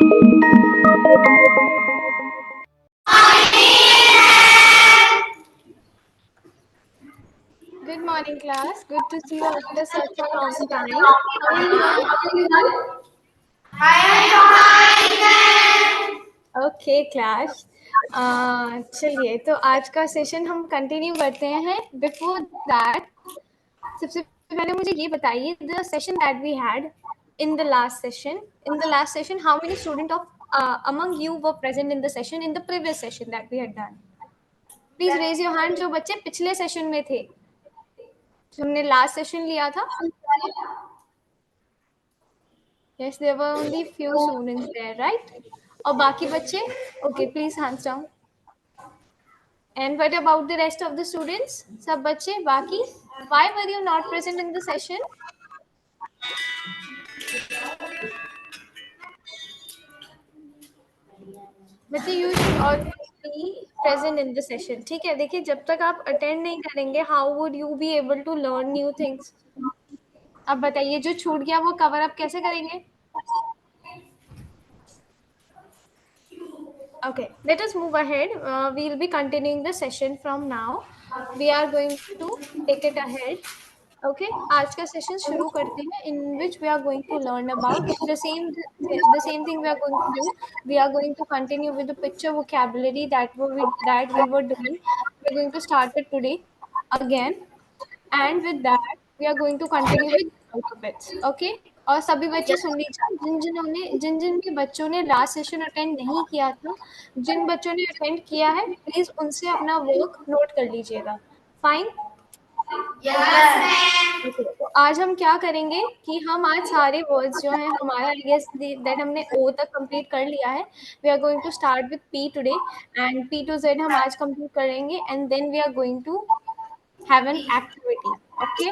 Good morning, class. Good to see you after such a long time. How are you all? Okay class, चलिए तो आज का session हम continue करते हैं. बिफोर दैट, सबसे पहले मुझे ये बताइए, the session that we had in the last session, how many student of among you were present in the session in the previous session that we had done? Please raise your hand जो बच्चे पिछले session में थे, जो हमने last session लिया था. Yes, there were only few students there, right? और बाकी बच्चे? Okay, please hands down. And what about the rest of the students? सब बच्चे बाकी? Why were you not present in the session? बच्चे, you should always be present in the session. ठीक है, देखिए जब तक आप attend नहीं करेंगे, how would you be able to learn new things? अब बताइए, जो छूट गया वो cover up कैसे करेंगे? Okay, let us move ahead. We'll be continuing the session from now. We are going to take it ahead. Okay, आज का सेशन शुरू करते हैं, in which we are going to learn about the same thing we are going to do. We are going to continue with the picture vocabulary that we were doing. We are going to start it today again, and with that we are going to continue with alphabets. Okay, और सभी बच्चे सुन लीजिए, जिन जिन भी बच्चों ने last session attend नहीं किया था, जिन बच्चों ने अटेंड किया है, प्लीज उनसे अपना वर्क नोट कर लीजिएगा. फाइन. तो आज हम क्या करेंगे कि हम आज सारे वर्ड्स जो हैं हमारा, आई गेस दैट हमने ओ तक कंप्लीट कर लिया है. We are going to start with P today, and P to Z हम आज कंप्लीट करेंगे, and then we are going to have an activity. Okay,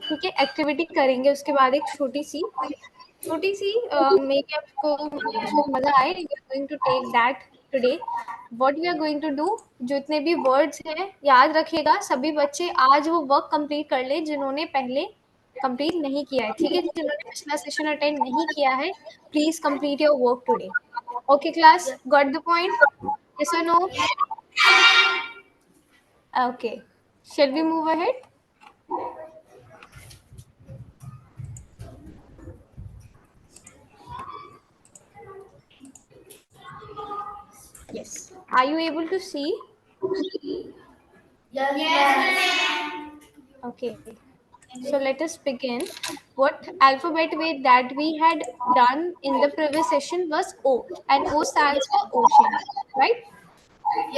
ठीक है, एक्टिविटी करेंगे. उसके बाद एक छोटी सी मेरी आपको मजा आए. We are going to take that today. What we are going to do, जितने भी वर्ड्स हैं याद रखिएगा. सभी बच्चे आज वो वर्क कंप्लीट कर ले जिन्होंने पहले कंप्लीट नहीं किया है. ठीक है, जिन्होंने पिछला सेशन अटेंड नहीं किया है, please complete your work today. Okay class, got the point? Yes और no? Okay, shall we move ahead? Yes. Are you able to see? Yes. Okay. So let us begin. What alphabet way that we had done in the previous session was O, and O stands for ocean, right?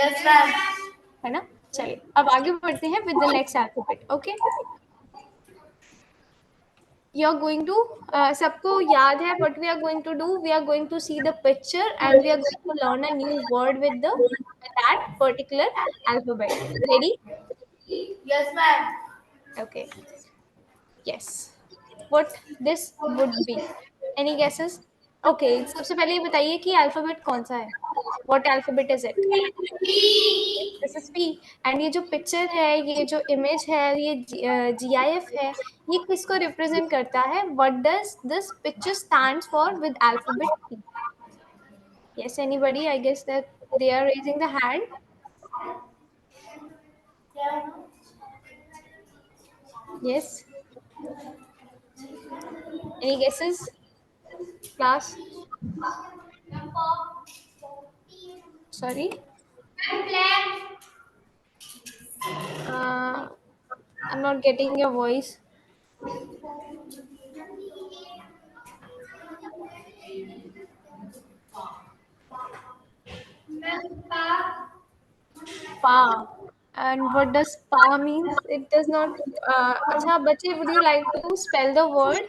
Yes, ma'am. है ना? चलिए अब आगे बढ़ते हैं with the next alphabet. Okay. You are going to सबको याद है what we are going to do? We are going to see the picture and we are going to learn a new word with that particular alphabet. Ready? Yes, ma'am. Okay. Yes. What this would be? Any guesses? Okay. सबसे पहले ये बताइए कि alphabet कौन सा है? What alphabet is it? This is P. And ये जो पिक्चर है, ये जो इमेज है, ये GIF है, ये किसको रिप्रेजेंट करता है? What does this picture stands for with alphabet P? Yes, anybody? I guess that they are raising the hand. Yes. Any guesses? Class? Sorry? I'm not getting your voice. Pa. And what does pa means? It does not. Acha, bache, would you like to spell the word?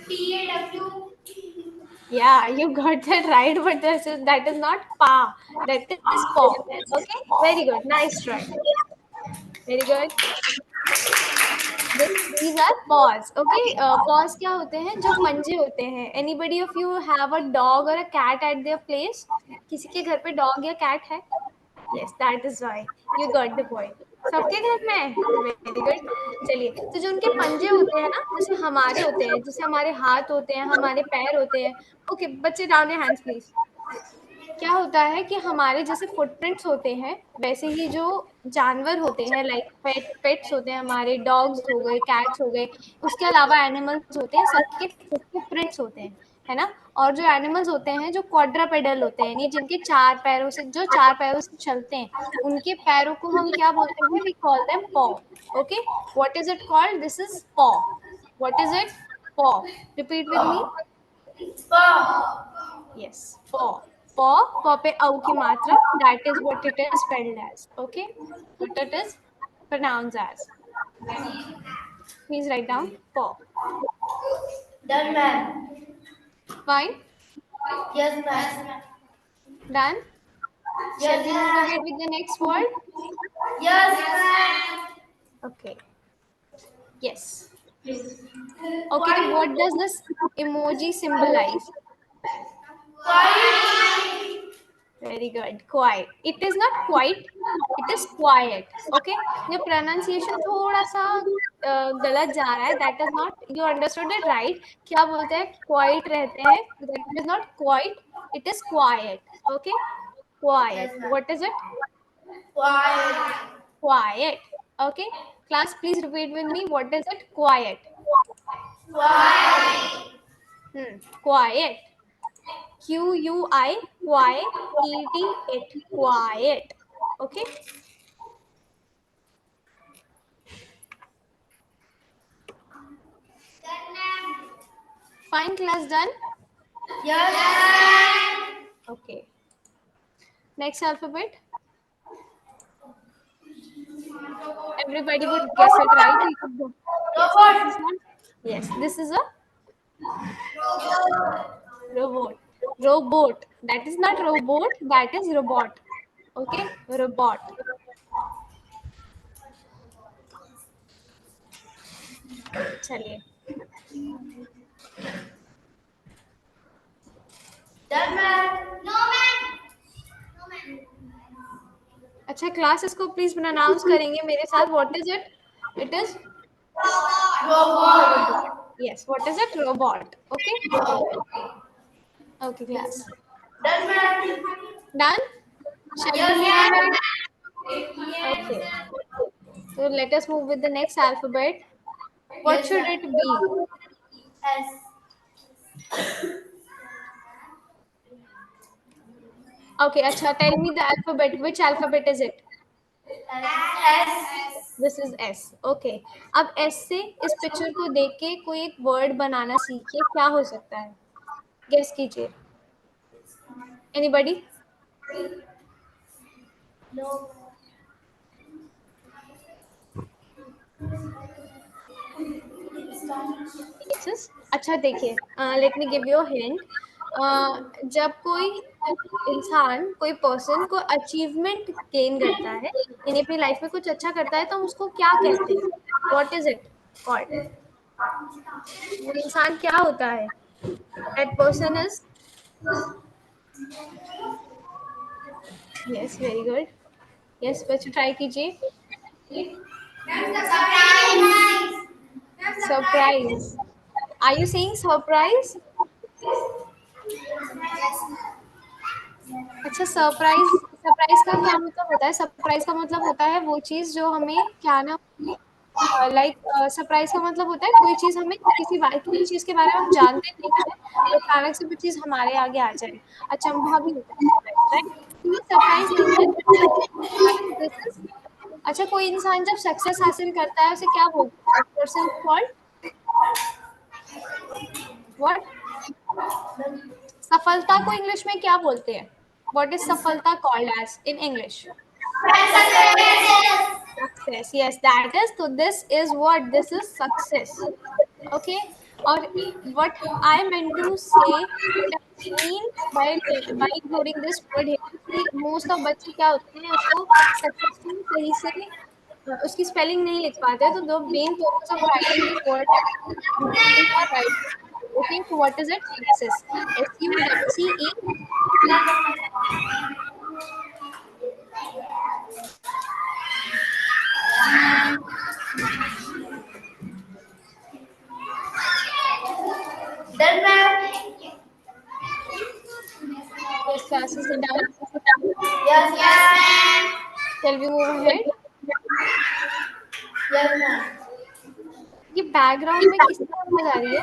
PAW. Yeah, you got that right, but that is not pa. That is paw. Okay, very good. Nice try. Very good. These are paws. Okay, paws क्या होते हैं? जो पंजे होते हैं. Anybody of you have a dog or a cat at their place? किसी के घर पे dog या cat है? Yes, that is why you got the point. सबके घर में है, वेरी गुड। चलिए, तो जो उनके पंजे होते हैं ना, जैसे हमारे होते हैं, जैसे हमारे हाथ होते हैं, हमारे पैर होते हैं। ओके बच्चे, डाउन योर हैंड्स प्लीज। क्या होता है कि हमारे जैसे फुटप्रिंट्स होते हैं, वैसे ही जो जानवर होते हैं, लाइक पेट्स होते हैं, हमारे डॉग्स हो गए, कैट्स हो गए, उसके अलावा एनिमल्स होते हैं, सबके फुटप्रिंट्स होते हैं, है ना। और जो एनिमल्स होते हैं जो क्वाड्रापेडल होते हैं, यानी जिनके चार पैरों से, जो चार पैरों से चलते हैं, उनके पैरों को हम क्या बोलते हैं? We call them paw. Okay, what is it called? This is paw. What is it? Paw. Repeat with me. Yes, paw. Paw पे औ की मात्रा. That is what it is spelled as. Okay, what it is pronounced as. Please write down paw. Done, ma'am. Fine. Yes, ma'am. Done. Shall Yes, we move ahead ma'am. with the next word? Yes, ma'am. Okay. Yes. Okay. What does this emoji symbolize? Very good. Quiet. It is not quite. It is quiet. Okay. ये pronunciation थोड़ा सा गलत जा रहा है. That is not. You understood it right. क्या बोलते हैं? Quiet रहते हैं. That is not quite. It is quiet. Okay. Quiet. Yes, ma'am. What is it? Quiet. Quiet. Okay. Class, please repeat with me. What is it? Quiet. Quiet. Quiet. Quiet. It. Quiet. Okay. Fine, class, done. Yes, ma'am. Okay. Next alphabet. Everybody would guess it right. We could go. Yes, this is not. Yes, this is a robot. Robot. That is not robot. That is robot. Okay, robot. चलिए. Done, ma'am. No, ma'am. अच्छा, class इसको please pronounce करेंगे मेरे साथ. What is it? It is Robot. yes. What is it? Robot. Okay. Okay, class. Done, ma'am. Done. Shall we Yes, move ma'am. ahead? Okay. So let us move with the next alphabet. What Yes, should ma'am. it be? S. Okay, acha, tell me the alphabet. Which alphabet is it? S. This is S. Okay. अब S से इस picture को देख के कोई एक word बनाना सीखिए. क्या हो सकता है? गेस कीजिए. Anybody? No. Yes. अच्छा देखिए. Let me give you a hint. जब कोई इंसान, कोई पर्सन को अचीवमेंट गेन करता है, यानी अपनी लाइफ में कुछ अच्छा करता है, तो हम उसको क्या कहते हैं? What is it called? वो इंसान क्या होता है? That person is. Yes, very good. Yes, बच्चे ट्राई कीजिए. Surprise. Surprise. Are you saying surprise? अच्छा, सरप्राइज. सरप्राइज का क्या मतलब होता है? सरप्राइज का मतलब होता है वो चीज जो हमें क्या ना, लाइक सरप्राइज का मतलब होता है कोई चीज हमें किसी चीज के बारे में हम जानते नहीं है, और अचानक से वो चीज हमारे आगे आ जाए. अचंभा भी होता है सरप्राइज, राइट? ये सरप्राइज नहीं है. This is. अच्छा, कोई इंसान जब सक्सेस हासिल करता है, उसे क्या बोलते हैं? Person called what? सफलता को इंग्लिश में क्या बोलते हैं? व्हाट इज सफलता called as in English? Success. Yes, that is. So this is what? This is success. Okay. Or what I meant to say, what I mean by including this word here, कि most of बच्चे क्या होते हैं, उसको successful सही से उसकी spelling नहीं लिख पाते हैं, तो the main purpose of writing this word is improving our writing. Okay, so what is it? Success. SUCCE. Done, ma'am. Yes, class is done. Yes, ma'am. Shall we move ahead? Yes, ma'am. ये background में किसकी आवाज आ रही है?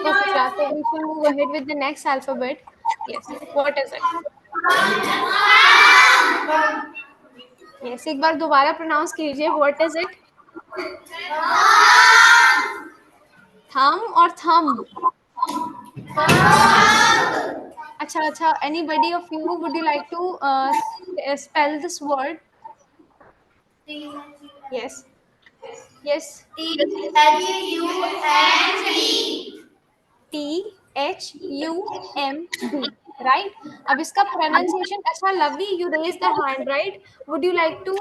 Okay, class. So we shall move ahead with the next alphabet. Yes. What is it? Yes. एक बार दोबारा pronounce कीजिए. What is it? Thumb or thumb? अच्छा. Anybody of you would you like to spell this word? Yes. Yes. THUMB. Right. अब इसका pronunciation अच्छा lovely. You raise the hand, right? Would you like to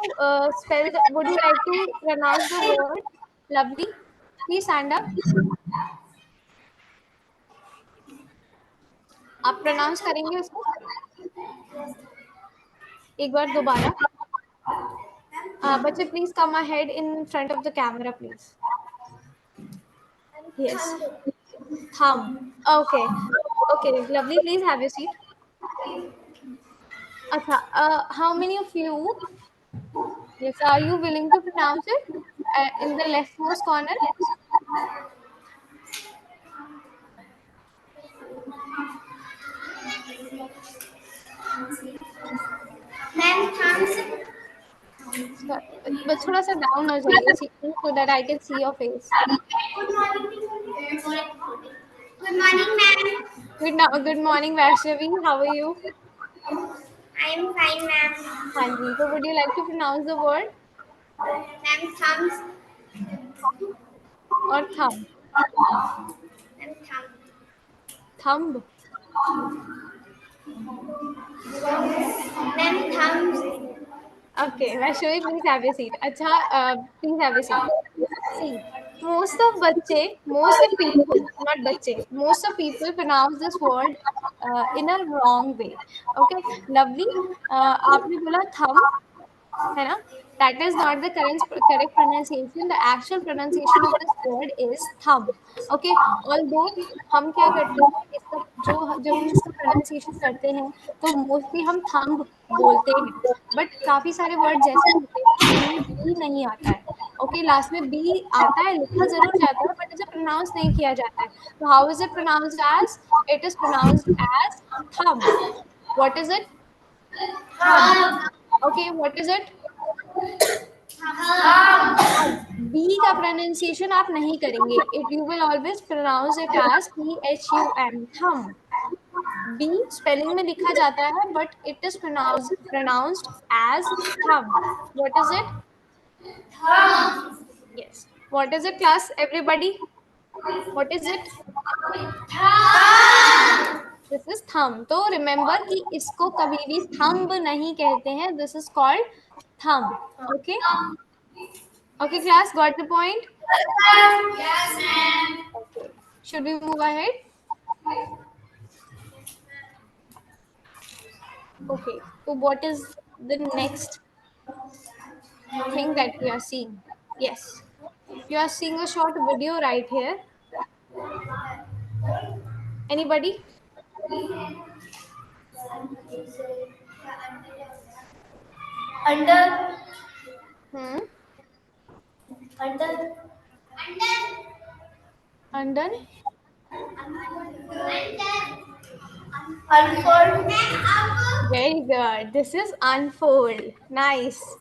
would you like to pronounce the word lovely? Please stand up. आप pronounce करेंगे उसको? एक बार दोबारा. Bachche, please come ahead in front of the camera, please. Yes. Thumb. Okay. Okay, lovely. Please have your seat. Acha, how many of you, yes, are you willing to pronounce it in the leftmost corner? Ma'am, thumbs. But थोड़ा सा down हो जाइए so that I can see your face. Good morning. Good morning, ma'am. Good morning, Vaishnavi. How are you? I am fine, ma'am. हाँ जी. So would you like to pronounce the word Ma'am, thumbs. or thumb? Ma'am, thumb. Thumb. Ma'am, thumbs. Okay, Vaishnavi, please have your seat. Acha, please have your seat. See, most of people, not bachche, most of people pronounce this word in a wrong way. Okay, lovely. आपने बोला thumb, है ना? That is not the correct pronunciation. The actual pronunciation of this word is thumb. Okay, although हम क्या करते हैं इसका जो जब हम इसका pronunciation करते हैं तो mostly हम thumb बोलते हैं. But काफी सारे words जैसे होते हैं जिनमें b नहीं आता है. Okay, last में b आता है, लिखा जरूर जाता है, but इसे pronounce नहीं किया जाता है. So how is it pronounced as? It is pronounced as thumb. What is it? Thumb. Okay, what is it? B का pronunciation आप नहीं करेंगे. You will always pronounce it as THUM. Thumb. B spelling में लिखा जाता है, but it is pronounced as thumb. What is it? Yes. What is it, class? Everybody. What is it? This is thumb. तो remember कि इसको कभी भी thumb नहीं कहते हैं. This is called thumb. Okay. Okay, class, got the point? Yes, ma'am. Okay. Should we move ahead? Okay. So what is the next thing that we are seeing? Yes. You are seeing a short video right here. Anybody? Under. Hmm? Under. Undone? Unfold. Very good. This is unfold. Nice.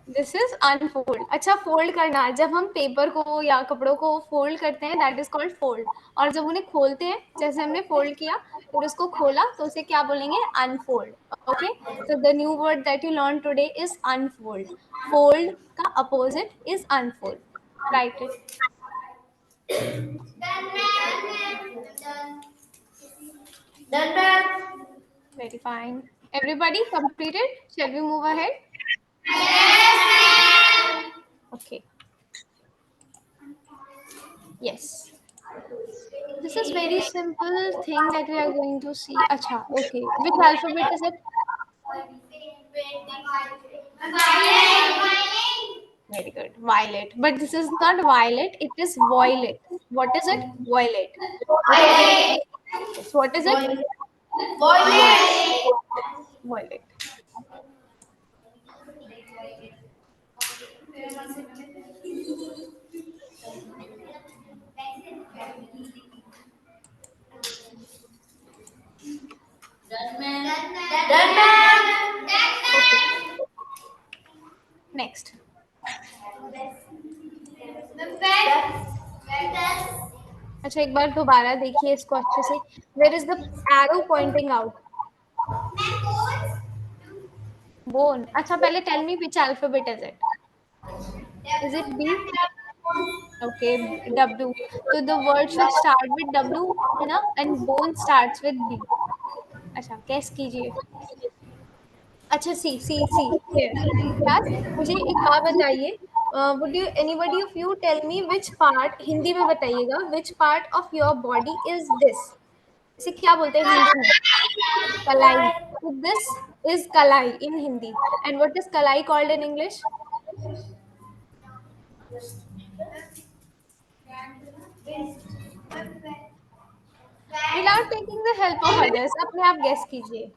This is unfold. अच्छा, fold करना, जब हम paper को या कपड़ों को fold करते हैं, that is called fold. और जब उन्हें खोलते हैं, जैसे हमने fold किया, फिर उसको खोला, तो उसे क्या बोलेंगे? Unfold. Okay. So the new word that you learned today is unfold. Fold का opposite is unfold. Write it. Done, ma'am. Very fine. Everybody completed? Shall we move ahead? Okay. Yes. This is very simple thing that we are going to see. Acha, okay. Which alphabet is it? Very good. Violet. But this is not violet, it is violet. What is it? Violet. Okay. Yes. What is it? Violet. Violet. Okay. Next. अच्छा एक बार दोबारा देखिए इसको अच्छे से. Where is the arrow pointing out? Bone. अच्छा पहले tell me which alphabet is it? Is it B? Okay, W. So the word should start with W, है ना? And bone starts with B. अच्छा guess कीजिए. अच्छा C. Here. Class, मुझे एक बात बताइए. Would you anybody of you tell me which part Hindi में बताइएगा which part of your body is this? इसे क्या बोलते हैं हिंदी में? Kalai. So this is Kalai in Hindi. And what is Kalai called in English? Without taking the help of others, अपने आप guess कीजिए.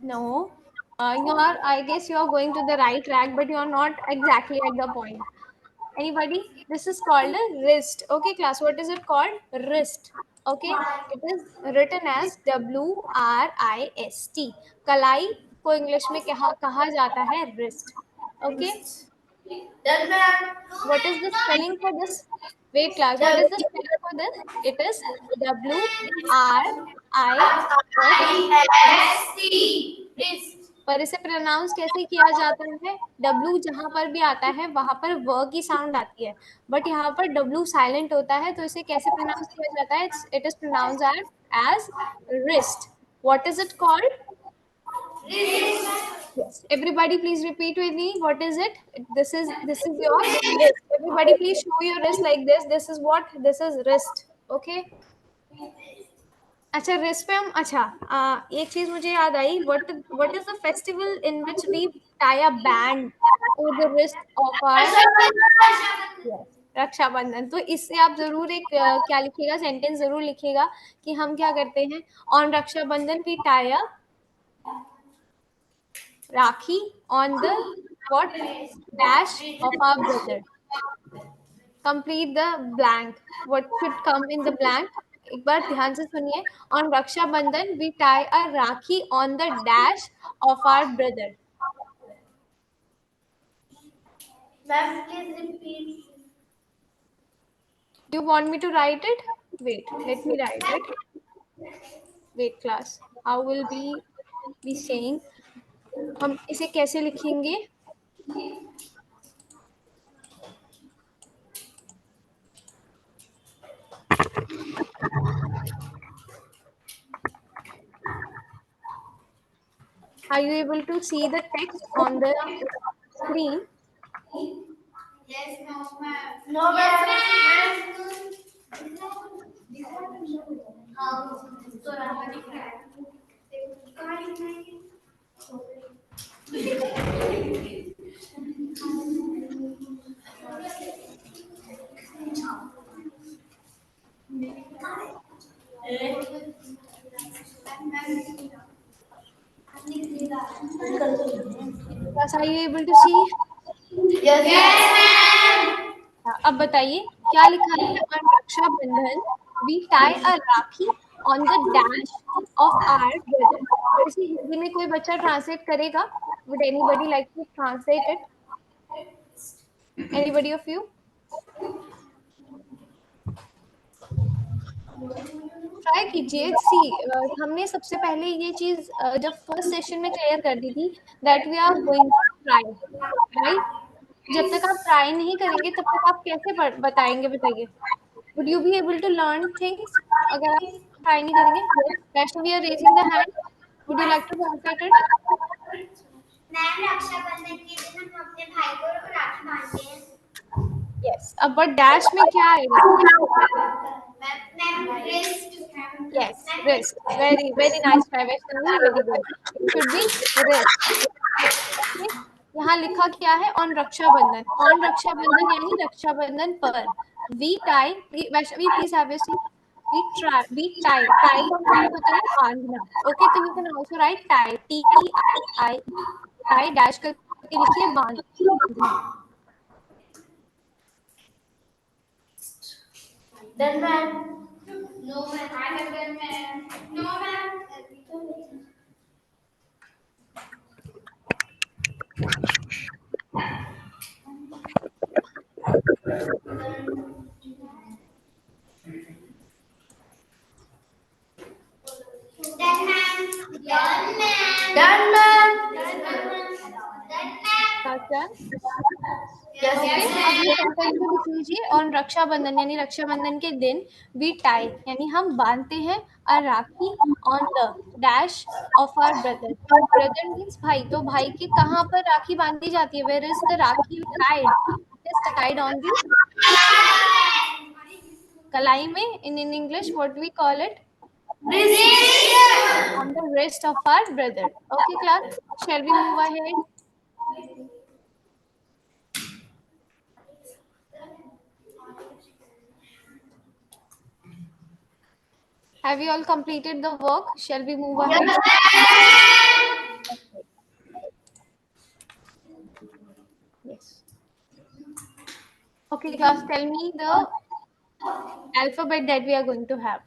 No. I guess you are going to the right track, but you are not exactly at the point. Anybody? This is called a wrist. Okay, class. What is it called? Wrist. Okay. It is written as WRIST. कलाई को English में कहा जाता है wrist. Okay. What is the spelling for this? Wait, class. What is the spelling for this? It is WRIST. पर इसे pronounce कैसे किया जाता है? W जहां पर भी आता है वहां पर व की साउंड आती है, बट यहाँ पर W साइलेंट होता है, तो इसे कैसे प्रोनाउंस किया जाता है? It is pronounce as wrist. What is it called? Yes. Everybody, please repeat with me. What is it? This is your wrist. Everybody, please show your wrist like this. This is what? This is wrist. Okay. अच्छा wrist पे हम अच्छा एक चीज मुझे याद आई. What is the festival in which we tie a band over the wrist of our yes, Rakshabandhan. तो इससे आप जरूर एक क्या लिखिएगा, सेंटेंस जरूर लिखिएगा कि हम क्या करते हैं. On Rakshabandhan we tie a Rakhi on the what dash of our brother. Complete the blank. What should come in the blank? एक बार ध्यान से सुनिए. On Raksha Bandhan, we tie a Rakhi on the dash of our brother. Ma'am, please repeat. Do you want me to write it? Wait, let me write it. Wait, class. How will we be saying? हम इसे कैसे लिखेंगे? Are you able to see the text on the screen? Yes, no, ma'am. No, ma'am. Class, are you able to see? Yes, ma'am. अब बताइए क्या लिखा है on रक्षा बंधन we tie a rakhi on the dash of our brother. तो इसे हिंदी में कोई बच्चा ट्रांसलेट करेगा? Would anybody like to translate it? Anybody of you? Try कीजिए. सी हमने सबसे पहले ये चीज जब फर्स्ट सेशन में क्लियर कर दी थी that we are going to try, right? जब तक आप ट्राई नहीं करेंगे तब तक आप कैसे बताएंगे? बताइए. Would you be able to learn things अगर आप ट्राई नहीं करेंगे? Yes. Vaishnavi, you are raising the hand. Would you like to translate it? Ma'am Rakshabandhan अब बट डैश में क्या आएगा? Ma'am, wrist. Yes, wrist. Very, very nice try, Vaishnavi. Very good. It should be wrist. Okay. यहाँ लिखा क्या है? On Rakshabandhan. On Rakshabandhan यानी रक्षाबंधन पर. We tie. Vaishnavi, please have a seat. We try. We tie. Tie का मतलब होता है बांधना. Okay, तो you can also write tie. T-I. Tie dash करके लिखिए बांधना. Done, ma'am. No, ma'am. I have done, ma'am. No, ma'am. Done, ma'am. Done, ma'am. Done, ma'am. Done, ma'am. Done, ma'am. Done. Yes, okay, अब ये sentence को लिख लीजिए. On Rakshabandhan यानी रक्षाबंधन के दिन वी टाई यानी हम बांधते हैं a rakhi on the dash of our brother. Brother means bhai, तो भाई के कहाँ पर राखी बांधी जाती है? Where is the rakhi tied? It is tied on the कलाई में. In English what we call it? On the wrist of our brother. Okay, class, shall we move ahead? Have you all completed the work? Shall we move ahead? Yes. Okay, class, tell me the alphabet that we are going to have.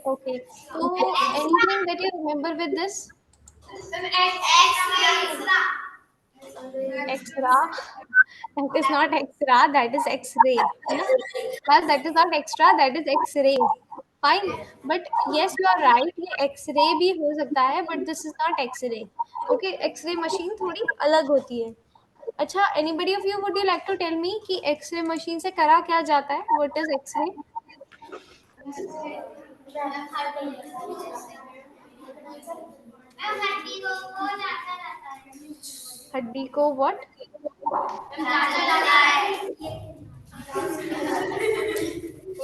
Okay, so anything that you remember with this? Extra. That is not extra, that is X-ray. You know? Class, that is not extra, that is X-ray. Fine, but yes, you are right. ये X-ray भी हो सकता है, but this is not X-ray. Okay, X-ray machine थोड़ी अलग होती है. अच्छा, anybody of you would you like to tell me कि X-ray machine से करा क्या जाता है? What is X-ray? हड्डी को what?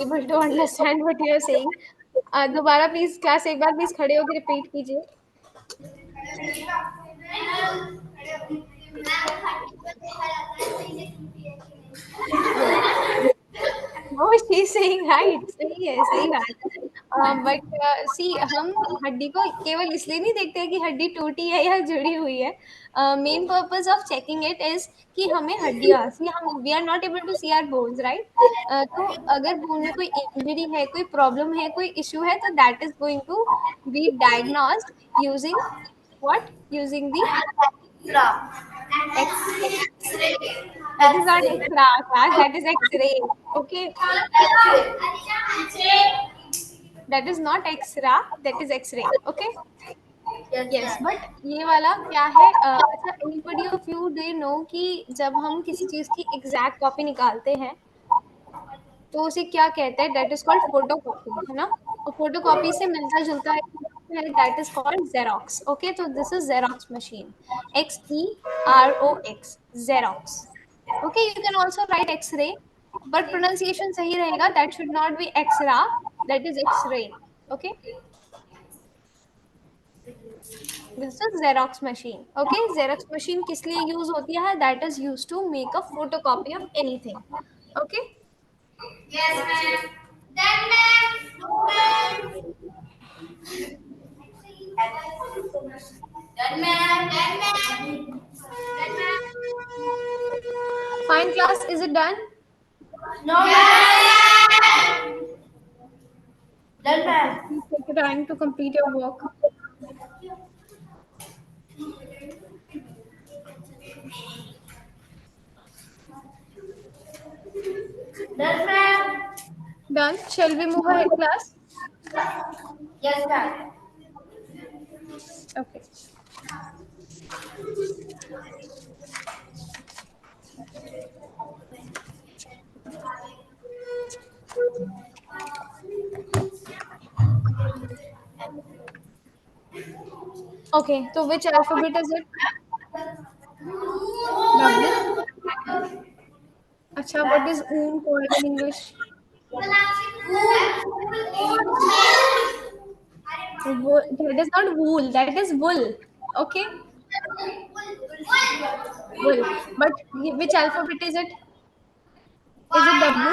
Able to understand what you are saying. दोबारा प्लीज क्लास एक बार प्लीज खड़े होकर रिपीट कीजिए. No, she's saying right. सही है, सही बात. बट सी हम हड्डी को केवल इसलिए नहीं देखते हैं कि हड्डी टूटी है या जुड़ी हुई है. Main purpose of checking it is कि हमें हड्डियाँ सी हम we are not able to see our bones, right? तो अगर बोन में कोई इंजरी है, कोई प्रॉब्लम है, कोई इशू है, तो that is going to be diagnosed using what? Using the X-ray. that is not extra class, that is X-ray. Okay, that is not extra, that is X-ray. Okay. Yes, but ये वाला क्या है? अच्छा, anybody of you do you know कि जब हम किसी चीज की एग्जैक्ट कॉपी निकालते हैं तो उसे क्या कहते हैं? दैट इज कॉल्ड फोटोकॉपी, है ना? और फोटोकॉपी से मिलता जुलता है, that is called xerox. Okay, तो this is xerox machine. XEROX, xerox. Okay, you can also write x ray, but pronunciation सही रहेगा. दैट शुड नॉट बी एक्सरा, that is x ray. Okay, this is xerox machine. Okay, xerox machine किस लिए use होती है? That is use to make a photocopy of anything. Okay. Yes, ma'am. Done, ma'am. No, ma'am. Done, ma'am. Done, ma'am. Done, ma'am. Fine, class, is it done? No, ma'am. Done, ma'am. Please take your time to complete your work. Done, ma'am. Done. Shall we move ahead, class? Yes, ma'am. Okay. Okay, so which alphabet is it? W. अच्छा, what is ऊन called in English? That is not wool, that is wool. Okay, wool. But which alphabet is it? Is it W?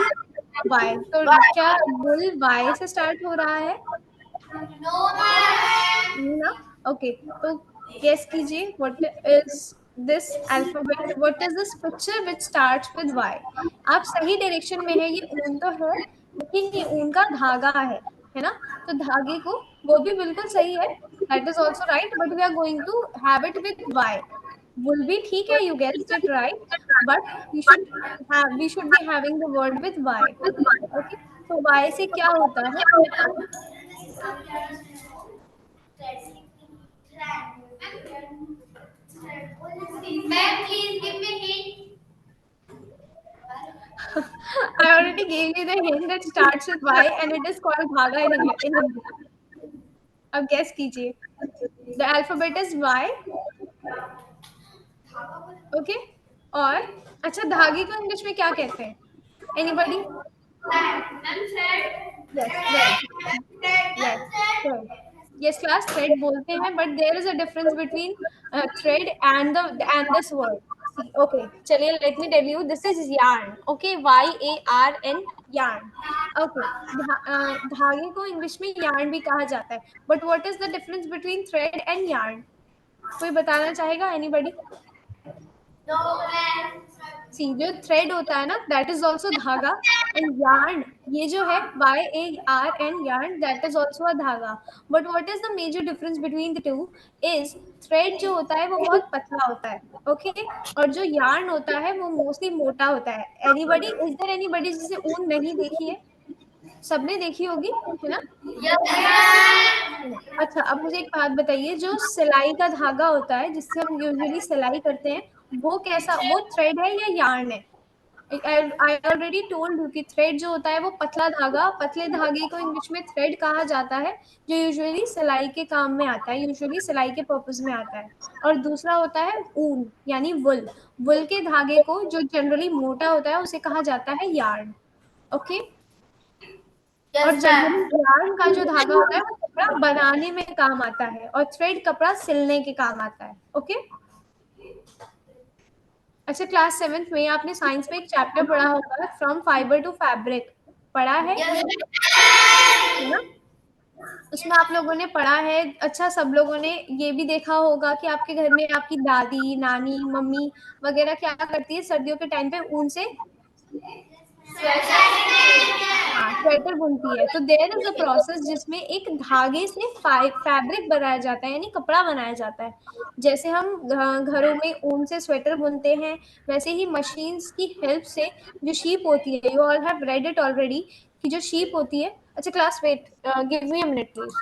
Y. तो क्या wool Y से start हो रहा है? नहीं ना? Okay, तो guess कीजिए what is this alphabet? What is this picture which starts with Y? आप सही डायरेक्शन में है, ये ऊन तो है, लेकिन ये ऊन का धागा है ना? तो धागे को वो भी बिल्कुल सही है, that is also right, but we are going to have it with Y. Wool भी ठीक है, you guessed it right, but we should be having the word with Y. Okay, तो Y से क्या होता है? Ma'am, please give me hint. I already gave you the hint that starts with Y and it is called Bhaga in English. In Hindi. अब guess कीजिए. The alphabet is Y. Okay. और अच्छा, धागे को इंग्लिश में क्या कहते हैं? Anybody? Yes, thread. Yes, thread. Yes, class, thread बोलते हैं, but there is a difference between thread and this word. See, okay, चलिए, let me tell you, this is yarn. Okay, YARN, yarn. Okay, धागे को English में yarn भी कहा जाता है. But what is the difference between thread and yarn? कोई बताना चाहेगा? Anybody? सी, जो थ्रेड होता है ना, that is also dhaga, and yarn, ये जो है YARN, yarn, that is also a dhaga. But what is the major difference between the two is thread जो होता है वो बहुत पतला होता है. ओके, और जो यार्न होता है वो मोस्टली मोटा होता है. एनीबडी, इज देयर एनीबडी जिसे ऊन नहीं देखी है? सबने देखी होगी, है ना? अच्छा, अब मुझे एक बात बताइए, जो सिलाई का धागा होता है जिससे हम यूजुअली सिलाई करते हैं, वो कैसा, वो थ्रेड है या यार्न है? आई ऑलरेडी टोल्ड यू कि थ्रेड जो होता है वो पतला धागा, पतले धागे को इंग्लिश में थ्रेड कहा जाता है, जो यूजुअली सिलाई के काम में आता है, यूजुअली सिलाई के पर्पस में आता है. और दूसरा होता है ऊन, यानी वुल. वुल के धागे को, जो जनरली मोटा होता है, उसे कहा जाता है यार्न. ओके, और जनरली यार्न का जो धागा होता है वो कपड़ा बनाने में काम आता है, और थ्रेड कपड़ा सिलने के काम आता है. ओके. अच्छा, क्लास 7th में आपने साइंस में एक चैप्टर पढ़ा होगा, फ्रॉम फाइबर टू फैब्रिक. पढ़ा है ना? उसमें आप लोगों ने पढ़ा है. अच्छा, सब लोगों ने ये भी देखा होगा कि आपके घर में आपकी दादी, नानी, मम्मी वगैरह क्या करती है सर्दियों के टाइम पे? ऊन से हाँ, स्वेटर बुनती है. तो देयर इज अ प्रोसेस जिसमें एक धागे से फैब्रिक बनाया जाता है, यानी कपड़ा बनाया जाता है. जैसे हम घरों में ऊन से स्वेटर बुनते हैं, वैसे ही मशीन्स की हेल्प से जो शीप होती है, you all have read it already, कि जो शीप होती है. अच्छा class, wait, give me a minute please.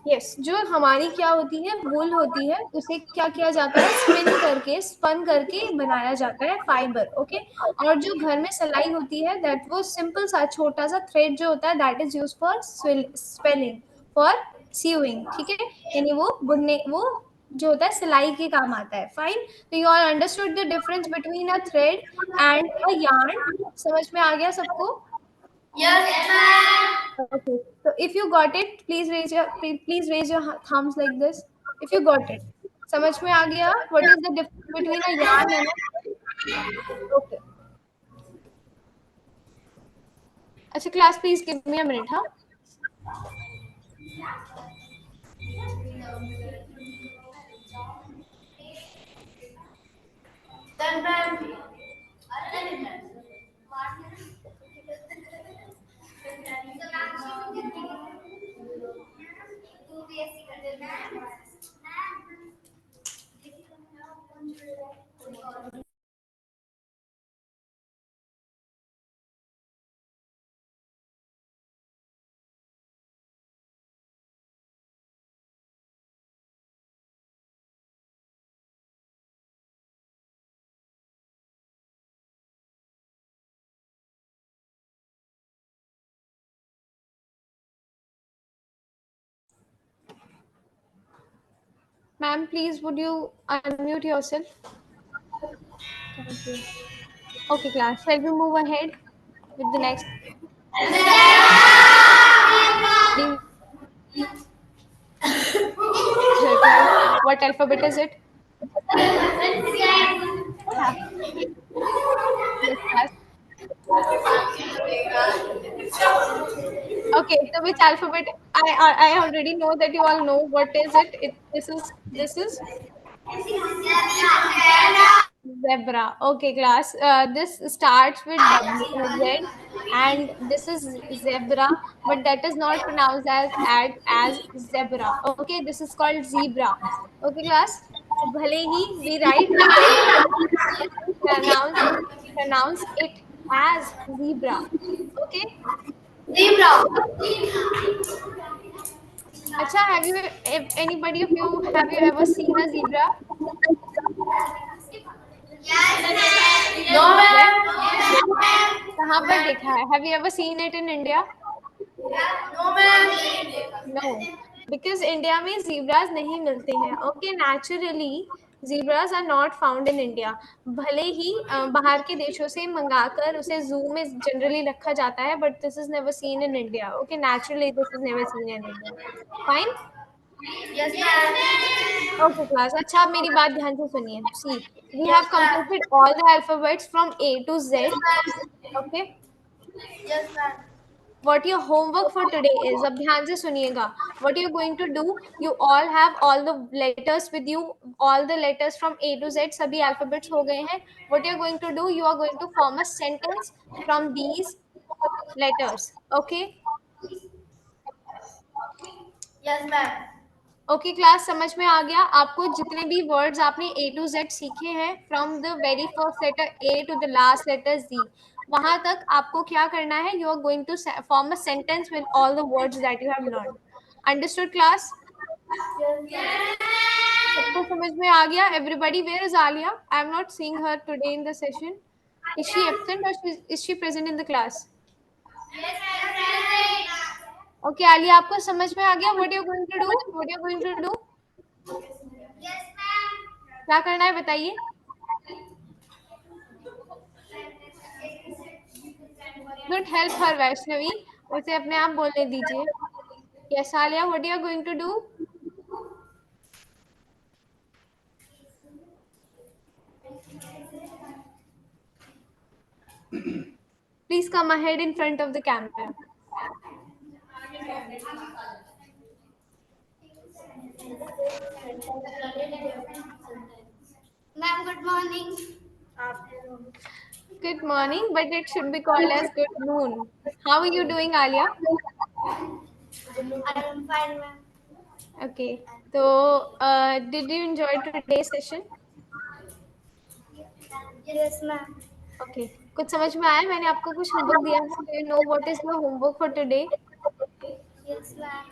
Yes, जो हमारी क्या होती है, वूल होती है, उसे क्या किया जाता है, स्पन करके बनाया जाता है फाइबर. ओके, और जो घर में सिलाई होती है, दैट वो सिंपल सा छोटा सा थ्रेड जो होता है, that is use for spelling, for sewing. ठीक है, यानी वो बुनने, वो जो होता है सिलाई के काम आता है. फाइन, तो you all understood the difference between a thread and a yarn. समझ में आ गया सबको? Okay. So if you got it, please raise your thumbs like this. If you got it, समझ में आ गया? What is the difference between a yarn and a? Okay. अच्छा class, please give me a minute, हाँ? Ma'am, please would you unmute yourself? Thank you. Okay, class. Shall we move ahead with the next? Please, class. What alphabet is it? Yeah. Yes, class. Okay, so which alphabet? I already know that you all know what is it. This is zebra. Okay, class. This starts with Z, and this is zebra, but that is not pronounced as zebra. Okay, this is called zebra. Okay, class. भले ही we write Z, we pronounce it as zebra. Okay. Zebra. Acha, if anybody of you have you ever seen a zebra? No, Where? ma'am. कहाँ पर देखा है? Have you ever seen it in India? No, ma'am. No, because India में zebras नहीं मिलते हैं. Okay, naturally zebras are not found in India. भले ही बाहर के देशों से मंगाकर उसे zoo में generally रखा जाता है, but this is never seen in India. Okay, naturally this is never seen in India. Fine. Yes, ma'am. Okay, class. अच्छा, आप मेरी बात ध्यान से सुनिए. See, we Yes, have ma'am. completed all the alphabets from A to Z. Yes, ma'am. Okay. Yes, ma'am. What your homework for today is, अब ध्यान से सुनिएगा. What you're going to do, you all have all the letters with you, all the letters from A to Z, सभी alphabets हो गए हैं. What you're going to do, you are going to form a sentence from these letters. Okay. Yes, ma'am. Okay class, समझ में आ गया आपको? जितने भी वर्ड्स आपने ए टू जेड सीखे हैं from the very first letter A to the last letter Z, वहां तक आपको क्या करना है? You are going to form a sentence with all the words that you have learn. Understood class? सबको समझ में आ गया? Everybody, where is Alia? I am not seeing her today in the session. Is she absent और is she present in the class? Okay Alia, आपको समझ में आ गया? What you going to do? What you going to do? क्या करना है बताइए? Don't help her, Vaishnavi. उसे अपने आप बोलने दीजिए. Yes, Alia, what are you going to do? Please come ahead in front of the camera. Ma'am, good morning. Good morning, but it should be called as good noon. How are you doing, Alia? I am fine, ma'am. Okay. So, did you enjoy today's session? Yes, ma'am. Okay. कुछ समझ में आया? मैंने आपको कुछ homework दिया है. Do you know what is your homework for today? Yes, ma'am.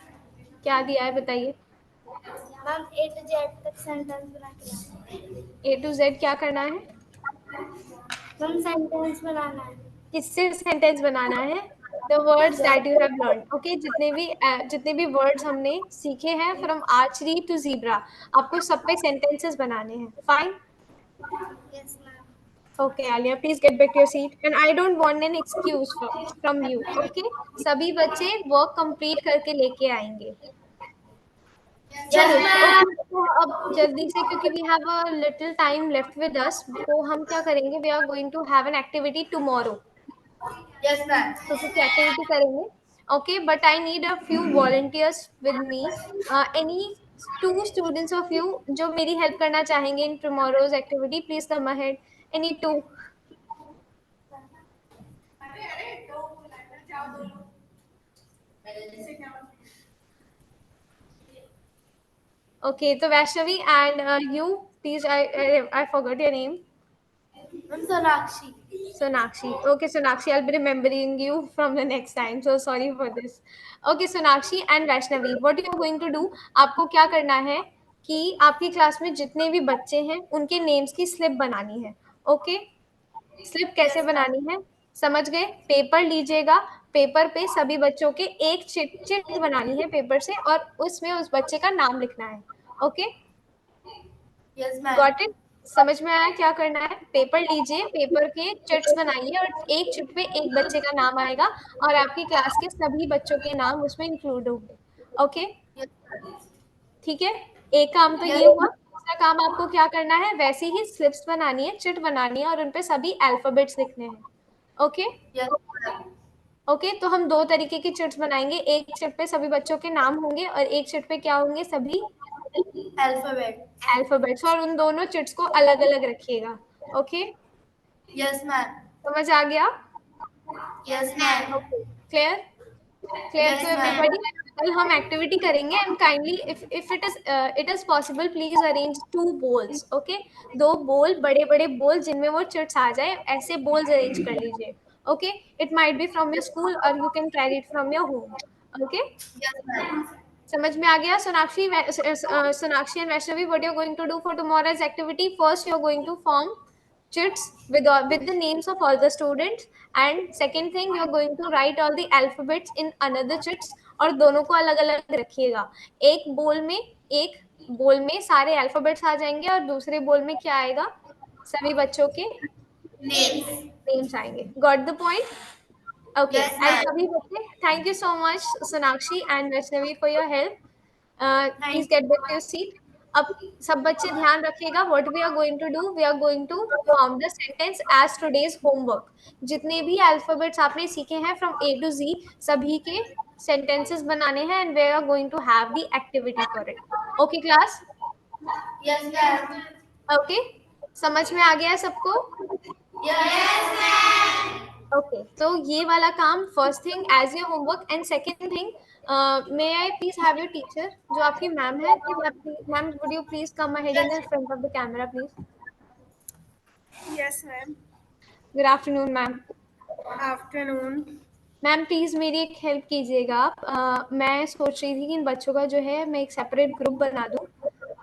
क्या दिया है बताइए? मैम A to Z तक सेंटेंस बना के लाना A to Z क्या करना है? मैम सेंटेंस बनाना है. किससे सेंटेंस बनाना है? The words that you have learn. Okay, जितने भी वर्ड्स हमने सीखे हैं फ्रॉम आर्चरी टू जीब्रा, आपको सब पे सेंटेंसेस बनाने हैं. Fine. Yes, ma'am. Okay Alia, please get back to your seat and I don't want an excuse from you. Okay, सभी बच्चे वर्क कंप्लीट करके लेके आएंगे. Yes, चलिए. ma'am. ओके, तो अब जल्दी से, क्योंकि we have a little time left with us, तो हम क्या करेंगे? We are going to have an activity tomorrow. Yes, ma'am. तो कुछ एक्टिविटी करेंगे. Okay, but I need a few volunteers with me. Any two students of you जो मेरी help करना चाहेंगे in tomorrow's activity, please come ahead. Any two? Okay, तो Vaishnavi and you please. I forgot your name. Ma'am Sonakshi. Sonakshi. Okay, Sonakshi, I'll be remembering you from the next time. So sorry for this. Okay, Sonakshi and Vaishnavi, what you are going to do? आपको क्या करना है कि आपकी class में जितने भी बच्चे हैं उनके नेम्स की स्लिप बनानी है. ओके, स्लिप कैसे Yes, ma'am. बनानी है? समझ गए? पेपर लीजिएगा. पेपर पे सभी बच्चों के एक चिट बनानी है पेपर से, और उसमें उस बच्चे का नाम लिखना है. Okay. Yes, ma'am. Got it? समझ में आया क्या करना है? पेपर लीजिए, पेपर के चिट्स बनाइए और एक चिट पे एक बच्चे का नाम आएगा और आपकी क्लास के सभी बच्चों के नाम उसमें इंक्लूड होंगे। Okay, Yes, ma'am. ठीक है। एक काम तो Yes, ये हुआ। दूसरा काम आपको क्या करना है, वैसे ही स्लिप्स बनानी है, चिट बनानी है और उन पे सभी अल्फाबेट्स लिखने हैं। Okay, yes, ma'am. ओके, तो हम दो तरीके की चिट्स बनाएंगे। एक चिट पे सभी बच्चों के नाम होंगे और एक चिट पे क्या होंगे, सभी Alphabet. अल्फाबेट्स, और उन दोनों चिट्स को अलग अलग रखिएगा। Okay, Yes, ma'am. समझ आ गया? Yes, ma'am. Okay, clear? Clear Yes, too ma'am. Everybody? कल हम एक्टिविटी करेंगे and kindly if it is possible please arrange 2 bowls. Okay, 2 bowl, बड़े बड़े बोल जिनमें वो चिट्स आ जाए, ऐसे बोल्स अरेंज कर लीजिए। Okay, it might be from your school और you can carry it from your home. Okay, Yes, ma'am. समझ में आ गया? Sonakshi, Sonakshi and Vaishnavi, what you're going to do for tomorrow's activity? First, you're going to form chits with the names of all the students, and second thing, you're going to write all the alphabets in another chits, और दोनों को अलग अलग रखिएगा। एक बोल में सारे अल्फाबेट्स आ जाएंगे और दूसरे बोल में क्या आएगा, सभी बच्चों के Names. नेम्स आएंगे। Got the point? Okay, Yes, and ma'am. सभी बच्चे, thank you so much Sonakshi and Vaishnavi for your help. Please Thank get back to your seat. अब सब बच्चे ध्यान रखिएगा, what we are going to do, we are going to form the sentence as today's homework. जितने भी alphabets आपने सीखे हैं from A to Z, सभी के sentences बनाने हैं and we are going to have the activity for it. Okay class? Yes, ma'am. Okay, समझ में आ गया है सबको? Yes, ma'am. ओके, तो ये वाला काम first thing as your homework, and second thing, may I please have your teacher जो आपकी मैम है, ma'am would you please come ahead in the front of the camera please? Yes, ma'am. Good afternoon ma'am. Afternoon. Ma'am please मेरी एक help कीजिएगा आप। मैं सोच रही थी कि इन बच्चों का जो है मैं एक सेपरेट ग्रुप बना दूं,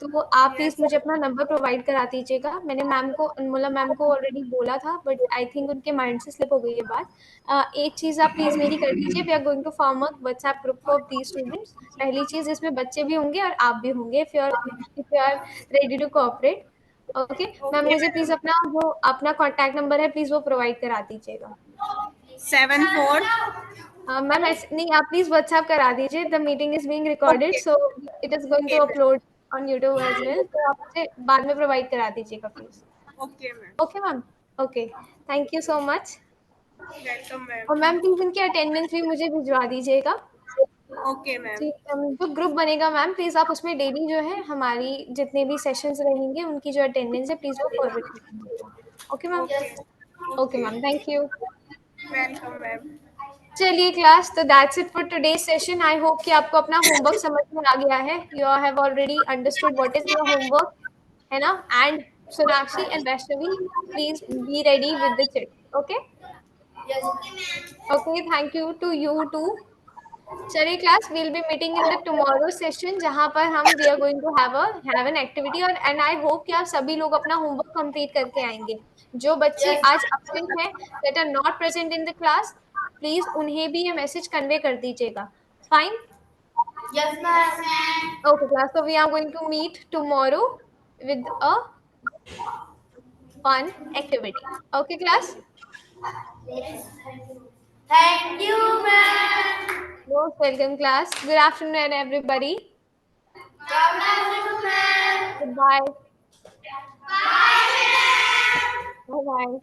तो आप प्लीज Yes. मुझे अपना नंबर प्रोवाइड करा दीजिएगा। मैंने मैम को, अनमोला मैम को ऑलरेडी बोला था, बट आई थिंक उनके माइंड से स्लिप हो गई ये बात। एक चीज आप प्लीज मेरी कर दीजिए, we are going to form a WhatsApp group for the students. पहली चीज, इसमें बच्चे भी होंगे और आप भी होंगे, if you are ready to cooperate. Okay ma'am, Okay, मुझे प्लीज ma'am. अपना कॉन्टैक्ट नंबर है, प्लीज वो प्रोवाइड करा दीजिएगा। 7-4. मैम ऐसे नहीं, आप प्लीज व्हाट्सएप करा दीजिए, the meeting is being recorded, Okay. So it is going to Okay, ma'am. Upload on YouTube as well, तो आप मुझे बाद में प्रोवाइड करा दीजिएगा please. Okay, ma'am. Okay ma'am, okay, thank you so much. Welcome, ma'am. और ma'am please इनकी attendance भी मुझे भिजवा दीजिएगा। Okay, ma'am. जी, जो ग्रुप बनेगा मैम, प्लीज आप उसमें डेली जो है हमारी जितने भी सेशंस रहेंगे उनकी जो अटेंडेंस है प्लीज वो फॉरवर्ड कर दीजिएगा। Okay ma'am, Okay. Okay Okay. Ma'am, thank you. Welcome, ma'am. चलिए क्लास, तो that's it for today session. I hope कि आपको अपना होमवर्क समझ में आ गया है, you have already understood what is your homework, है ना? And Sonakshi and Vaishnavi, please be ready with the chit. Okay, Yes, ma'am. Okay, thank you too you too. चलिए class, we'll be meeting in the tomorrow session, जहां पर हम we are going to have an activity, और and I hope कि आप सभी लोग अपना होमवर्क कंप्लीट करके आएंगे। जो बच्चे Yes. आज absent हैं, that are not present in the class, please उन्हें भी ये मैसेज कन्वे कर दीजिएगा। Fine? Yes, ma'am. Okay class, so we are going to meet tomorrow with a fun activity. Okay class? Thank you, ma'am. Most welcome class. Good afternoon everybody. God bless you, ma'am. Goodbye. Bye, ma'am. Bye bye.